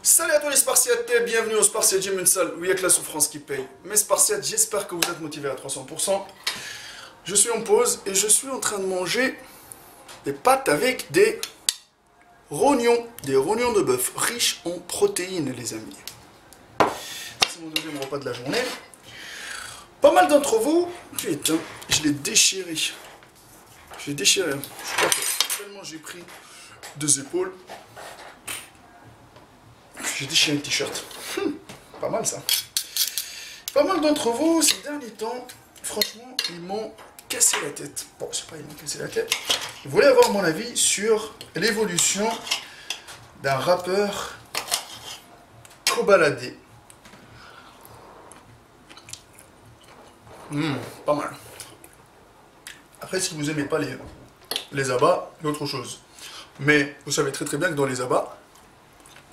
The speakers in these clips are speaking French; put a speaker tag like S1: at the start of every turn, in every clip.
S1: Salut à tous les Spartiates, bienvenue au Spartiate Gym, une salle où il y a que la souffrance qui paye. Mes Spartiates, j'espère que vous êtes motivés à 300%. Je suis en pause et je suis en train de manger des pâtes avec des rognons de bœuf, riches en protéines les amis. C'est mon deuxième repas de la journée. Pas mal d'entre vous, putain, je l'ai déchiré. Je crois que tellement j'ai pris deux épaules. J'ai déchiré le t-shirt. Pas mal ça. Pas mal d'entre vous, ces derniers temps, franchement, ils m'ont cassé la tête. Bon, c'est pas ils m'ont cassé la tête. Ils voulaient avoir mon avis sur l'évolution d'un rappeur Kobalade. Pas mal. Après, si vous aimez pas les abats, c'est autre chose. Mais vous savez très bien que dans les abats,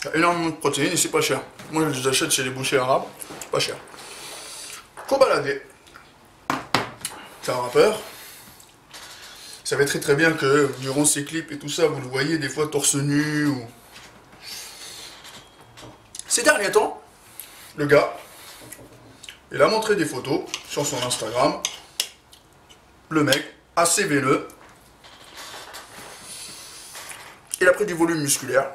S1: il y a énormément de protéines et c'est pas cher. Moi, je les achète chez les bouchers arabes, pas cher. Kobalade, c'est un rappeur. Vous savez très bien que durant ses clips et tout ça, vous le voyez des fois torse nu. Ou... Ces derniers temps, le gars, il a montré des photos sur son Instagram. Le mec, assez veineux. Il a pris du volume musculaire.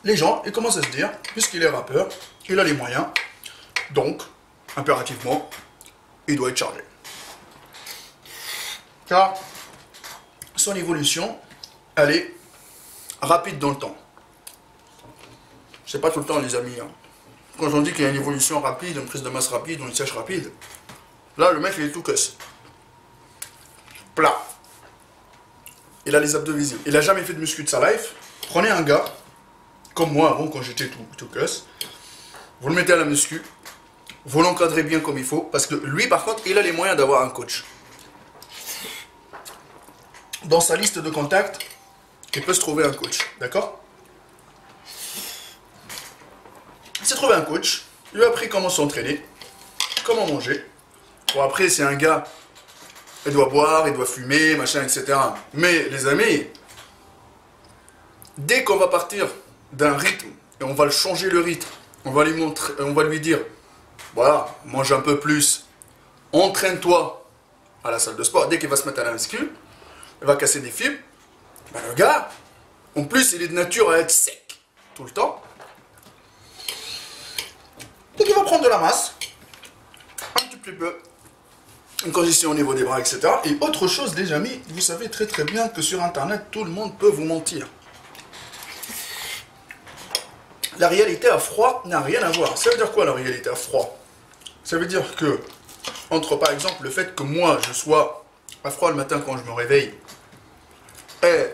S1: Les gens, ils commencent à se dire, puisqu'il est rappeur, il a les moyens, donc, impérativement, il doit être chargé. Car son évolution, elle est rapide dans le temps. C'est pas tout le temps, les amis. Quand on dit qu'il y a une évolution rapide, une prise de masse rapide, ou une sèche rapide, là, le mec, il est tout cuss. Plat. Il a les abdos visibles. Il a jamais fait de muscu de sa life. Prenez un gars, comme moi avant, quand j'étais tout cuss, vous le mettez à la muscu, vous l'encadrez bien comme il faut, parce que lui, par contre, il a les moyens d'avoir un coach. Dans sa liste de contacts, il peut se trouver un coach, d'accord? Il s'est trouvé un coach, il lui a appris comment s'entraîner, comment manger. Bon, après, c'est un gars, il doit boire, il doit fumer, machin, etc. Mais, les amis, dès qu'on va partir d'un rythme, et on va le changer le rythme, on va lui montrer, on va lui dire, voilà, mange un peu plus, entraîne-toi à la salle de sport. Dès qu'il va se mettre à la muscu, il va casser des fibres. Ben, le gars, en plus, il est de nature à être sec tout le temps. Dès qu'il va prendre de la masse, un petit peu, une congestion au niveau des bras, etc. Et autre chose, les amis, vous savez très bien que sur Internet, tout le monde peut vous mentir. La réalité à froid n'a rien à voir. Ça veut dire quoi la réalité à froid? Ça veut dire que, entre par exemple le fait que moi je sois à froid le matin quand je me réveille, et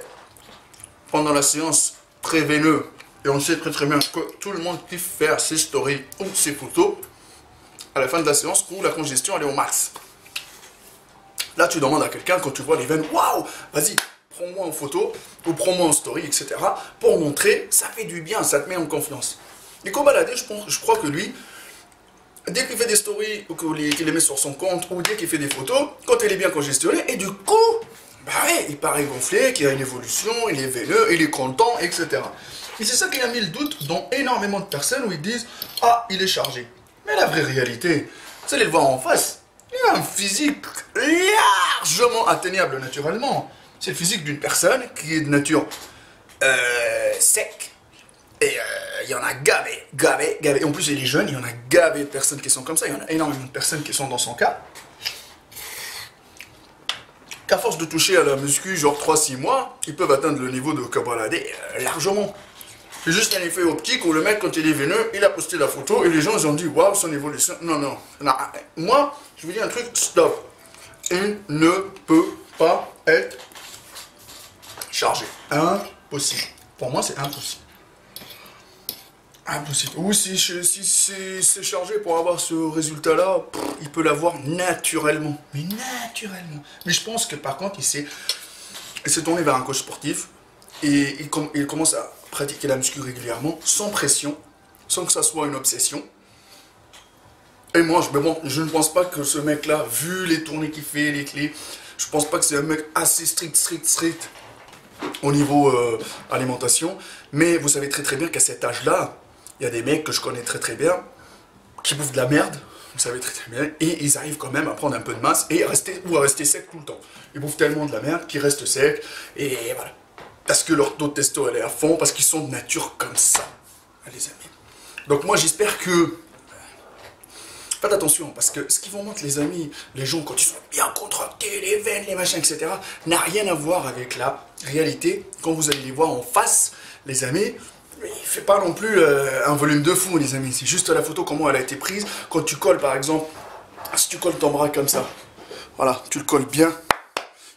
S1: pendant la séance très veineux, et on sait très bien que tout le monde kiffe faire ses stories ou ses photos à la fin de la séance où la congestion elle est au max. Là tu demandes à quelqu'un quand tu vois les veines, waouh, vas-y, prends-moi en photo ou prends-moi en story, etc. pour montrer, ça fait du bien, ça te met en confiance. Et Kobalade, je crois que lui, dès qu'il fait des stories ou qu'il les met sur son compte ou dès qu'il fait des photos, quand il est bien congestionné, et du coup, bah ouais, il paraît gonflé, qu'il y a une évolution, il est veineux, il est content, etc. Et c'est ça qui a mis le doute dans énormément de personnes où ils disent « Ah, il est chargé ». Mais la vraie réalité, vous allez le voir en face, il a un physique largement atteignable naturellement. C'est le physique d'une personne qui est de nature sec. Et il y en a gavé. En plus, il est jeune, il y en a gavé de personnes qui sont comme ça. Il y en a énormément de personnes qui sont dans son cas. Qu'à force de toucher à la muscu, genre 3-6 mois, ils peuvent atteindre le niveau de Kobalade largement. C'est juste un effet optique où le mec, quand il est veineux, il a posté la photo et les gens ils ont dit waouh, son évolution. Non. Moi, je vous dis un truc, stop. Il ne peut pas être chargé. Impossible. Pour moi, c'est impossible. Impossible. Ou si c'est chargé pour avoir ce résultat-là, il peut l'avoir naturellement. Mais naturellement. Mais je pense que par contre, il s'est tourné vers un coach sportif et il commence à pratiquer la muscu régulièrement, sans pression, sans que ça soit une obsession. Et moi, je ne pense pas que ce mec-là, vu les tournées qu'il fait, les clés, je pense pas que c'est un mec assez strict. au niveau alimentation. Mais vous savez très bien qu'à cet âge-là, il y a des mecs que je connais très bien qui bouffent de la merde, vous savez très bien, et ils arrivent quand même à prendre un peu de masse et à rester secs tout le temps. Ils bouffent tellement de la merde qu'ils restent secs, et voilà. Parce que leur taux de testo elle est à fond, parce qu'ils sont de nature comme ça, les amis. Donc moi j'espère que... Faites attention, parce que ce qui vous montre les amis, les gens quand ils sont bien contractés, les veines, les machins, etc., n'a rien à voir avec la réalité. Quand vous allez les voir en face, les amis, il ne fait pas non plus un volume de fou, les amis. C'est juste la photo, comment elle a été prise. Quand tu colles, par exemple, si tu colles ton bras comme ça, voilà, tu le colles bien,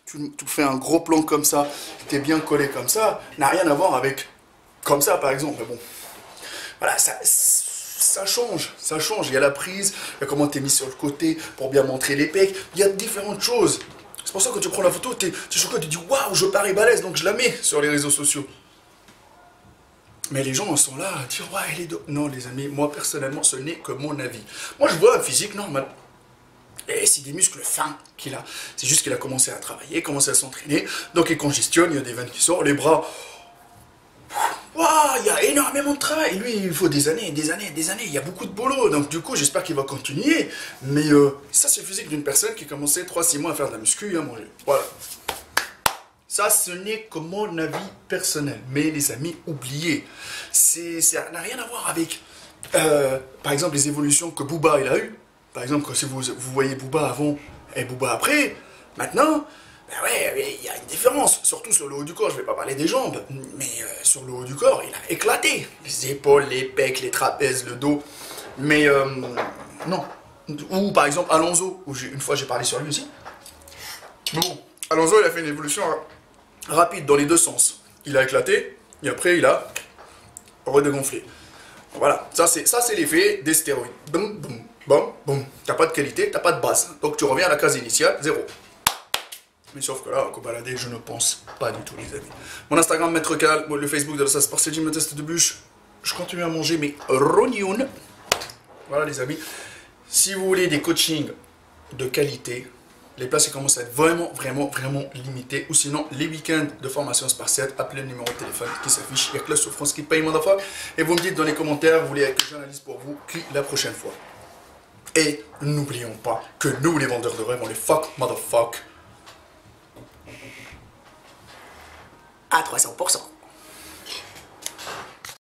S1: tu fais un gros plan comme ça, tu es bien collé comme ça, n'a rien à voir avec comme ça, par exemple. Mais bon, voilà, ça change, il y a la prise, il y a comment tu es mis sur le côté pour bien montrer les pecs, il y a différentes choses. C'est pour ça que quand tu prends la photo, tu es choqué, tu te dis waouh, je parais balèze, donc je la mets sur les réseaux sociaux. Mais les gens en sont là à dire ouais, elle est non les amis, moi personnellement ce n'est que mon avis. Moi je vois un physique normal. Et c'est des muscles fins qu'il a. C'est juste qu'il a commencé à travailler, commencé à s'entraîner, donc il congestionne, il y a des veines qui sortent, les bras. Waouh, il y a énormément de travail. Lui, il faut des années, des années, des années. Il y a beaucoup de boulot. Donc, du coup, j'espère qu'il va continuer. Mais ça, c'est le physique d'une personne qui a commencé 3-6 mois à faire de la muscu et à manger. Voilà. Ça, ce n'est que mon avis personnel. Mais les amis, oubliez. Ça n'a rien à voir avec, par exemple, les évolutions que Booba il a eues. Par exemple, si vous voyez Booba avant et Booba après, maintenant... Ben ouais, il y a une différence, surtout sur le haut du corps, je vais pas parler des jambes, mais sur le haut du corps, il a éclaté. Les épaules, les pecs, les trapèzes, le dos, mais non. Ou par exemple Alonso, où une fois j'ai parlé sur lui aussi. Bon, Alonso il a fait une évolution rapide dans les deux sens. Il a éclaté, et après il a redégonflé. Voilà, ça c'est l'effet des stéroïdes. Boum, boum, boum, boum. T'as pas de qualité, t'as pas de base. Donc tu reviens à la case initiale, 0. Mais sauf que là, qu'au balader, je ne pense pas du tout, les amis. Mon Instagram, Maître Cal, le Facebook de la Sasse Parcelle, me teste de bûche. Je continue à manger mes rognons. Voilà, les amis. Si vous voulez des coachings de qualité, les places commencent à être vraiment limitées. Ou sinon, les week-ends de formation spartiate, appelez le numéro de téléphone qui s'affiche. Il y a que la souffrance qui paye, motherfucker. Et vous me dites dans les commentaires, vous voulez que j'analyse pour vous qui la prochaine fois. Et n'oublions pas que nous, les vendeurs de rêves, on les fuck, motherfucker. À 300%.